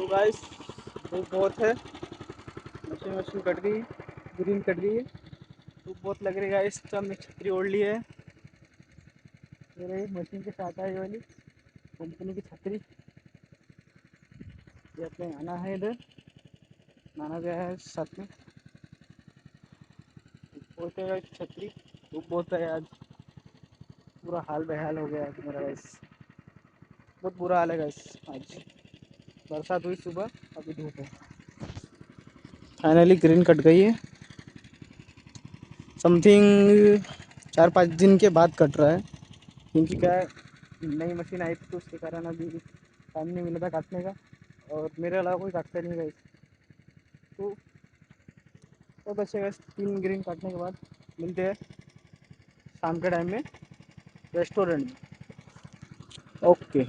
तो गाइस धूप बहुत है, मशीन मशीन कट गई, ग्रीन कट गई है, धूप बहुत लग रही है गाइस। तो हमने छतरी ओढ़ ली है, मेरे मशीन के साथ आई वाली कंपनी की छतरी। ये अपने आना है, इधर माना गया है साथ में। बहुत है गाइस छतरी, धूप बहुत है आज, पूरा हाल बेहाल हो गया है मेरा गाइस। बहुत बुरा हाल है गाइस। आज बरसात हुई सुबह, अभी धूप है। फाइनली ग्रीन कट गई है, समथिंग 4-5 दिन के बाद कट रहा है, क्योंकि क्या है नई मशीन आई थी तो उसके कारण अभी टाइम नहीं मिला था काटने का, और मेरे अलावा कोई काटता नहीं गया। तो बचेगा 3 ग्रीन काटने के बाद। मिलते हैं शाम के टाइम में रेस्टोरेंट में। ओके।